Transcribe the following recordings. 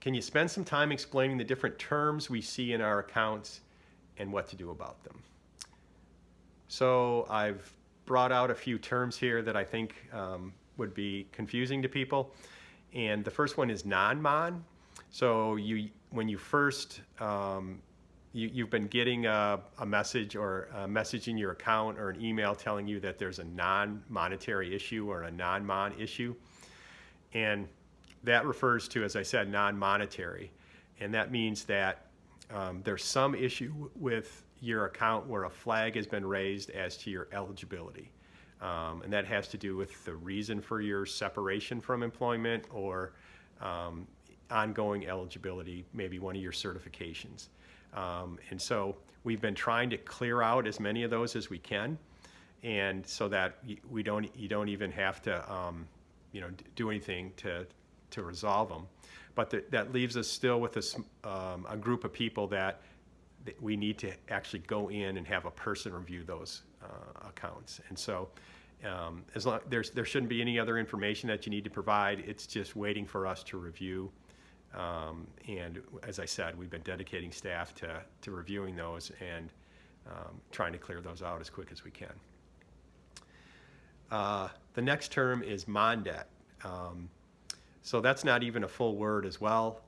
can you spend some time explaining the different terms we see in our accounts and what to do about them? So I've brought out a few terms here that I think would be confusing to people. And the first one is NonMon. So when you first, you've been getting a message or a message in your account or an email telling you that there's a non-monetary issue or a NonMon issue. And that refers to, as I said, non-monetary. And that means that there's some issue with your account where a flag has been raised as to your eligibility. And that has to do with the reason for your separation from employment or ongoing eligibility, maybe one of your certifications. And so we've been trying to clear out as many of those as we can, and so that you don't even have to do anything to resolve them. But that leaves us still with a group of people that we need to actually go in and have a person review those accounts. And so as long there shouldn't be any other information that you need to provide. It's just waiting for us to review. And as I said, we've been dedicating staff to reviewing those and trying to clear those out as quick as we can. The next term is MonDet. So that's not even a full word as well.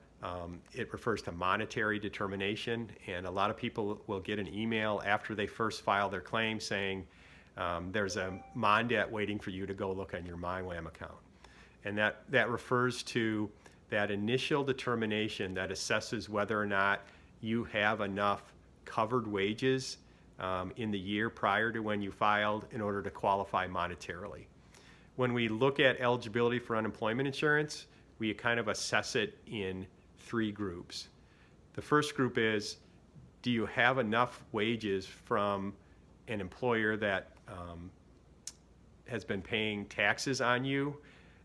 It refers to monetary determination, and a lot of people will get an email after they first file their claim saying there's a MonDet waiting for you to go look on your MyWAM account. And that refers to that initial determination that assesses whether or not you have enough covered wages in the year prior to when you filed in order to qualify monetarily. When we look at eligibility for unemployment insurance, we kind of assess it in three groups. The first group is, do you have enough wages from an employer that has been paying taxes on you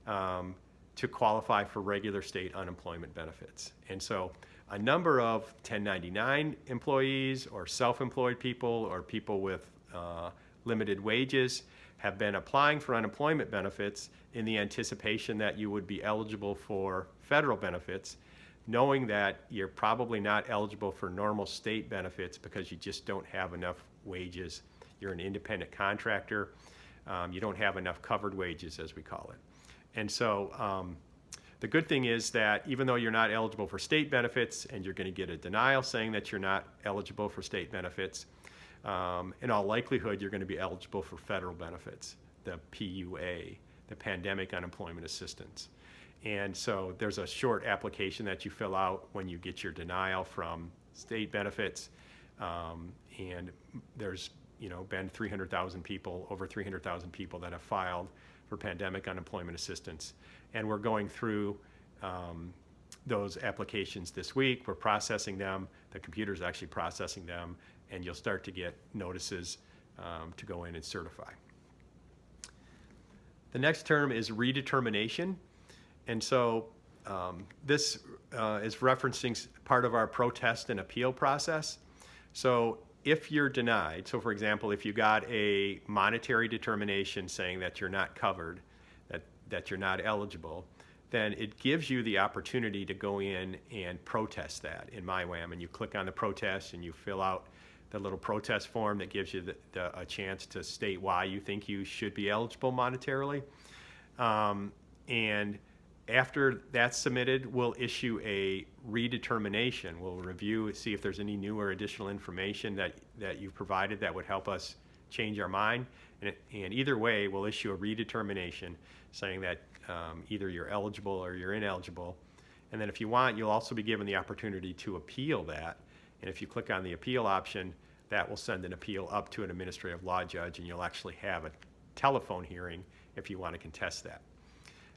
to qualify for regular state unemployment benefits? And so a number of 1099 employees or self-employed people or people with limited wages have been applying for unemployment benefits in the anticipation that you would be eligible for federal benefits, knowing that you're probably not eligible for normal state benefits because you just don't have enough wages. You're an independent contractor. You don't have enough covered wages, as we call it. And so the good thing is that even though you're not eligible for state benefits and you're going to get a denial saying that you're not eligible for state benefits, in all likelihood, you're going to be eligible for federal benefits, the PUA, the Pandemic Unemployment Assistance. And so there's a short application that you fill out when you get your denial from state benefits. And there's been 300,000 people, over 300,000 people that have filed for Pandemic Unemployment Assistance. And we're going through those applications this week. We're processing them. The computer's actually processing them, and you'll start to get notices to go in and certify. The next term is redetermination. And so this is referencing part of our protest and appeal process. So if you're denied, so for example, if you got a monetary determination saying that you're not covered, that you're not eligible, then it gives you the opportunity to go in and protest that in MyWAM. And you click on the protest and you fill out the little protest form that gives you a chance to state why you think you should be eligible monetarily. And after that's submitted, we'll issue a redetermination. We'll review, see if there's any new or additional information that you've provided that would help us change our mind. And either way, we'll issue a redetermination saying that either you're eligible or you're ineligible. And then if you want, you'll also be given the opportunity to appeal that. And if you click on the appeal option, that will send an appeal up to an administrative law judge, and you'll actually have a telephone hearing if you want to contest that.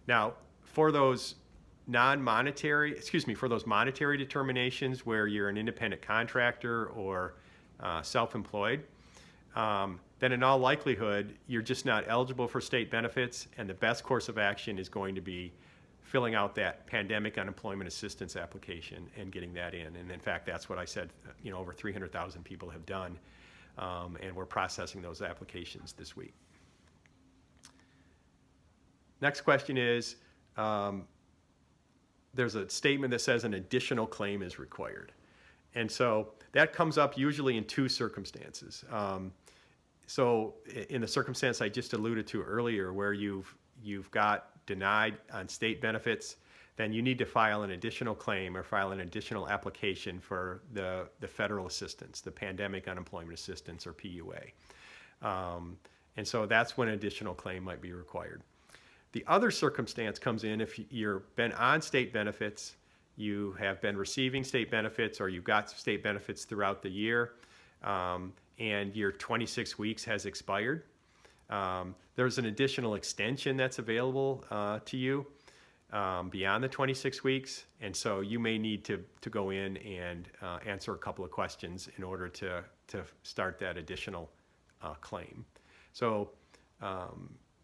Now, for those monetary determinations where you're an independent contractor or self-employed, then in all likelihood, you're just not eligible for state benefits, and the best course of action is going to be filling out that Pandemic Unemployment Assistance application and getting that in. And in fact, that's what I said, over 300,000 people have done, and we're processing those applications this week. Next question is, there's a statement that says an additional claim is required. And so that comes up usually in two circumstances. So in the circumstance I just alluded to earlier, where you've got denied on state benefits, then you need to file an additional claim or file an additional application for the federal assistance, the Pandemic Unemployment Assistance, or PUA. And so that's when an additional claim might be required. The other circumstance comes in if you've been on state benefits, you have been receiving state benefits, or you've got state benefits throughout the year, and your 26 weeks has expired. There's an additional extension that's available to you beyond the 26 weeks, and so you may need to go in and answer a couple of questions in order to start that additional claim. So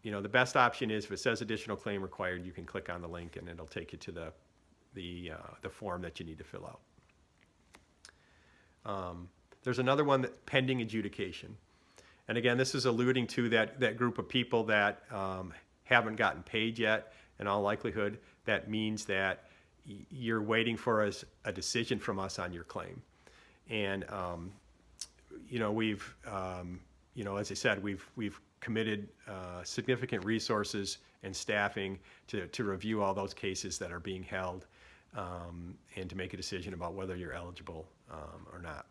the best option is, if it says additional claim required, you can click on the link and it'll take you to the form that you need to fill out. There's another one, that pending adjudication. And again, this is alluding to that group of people that haven't gotten paid yet. In all likelihood, that means that you're waiting for a decision from us on your claim. And we've as I said, we've committed significant resources and staffing to review all those cases that are being held, and to make a decision about whether you're eligible or not.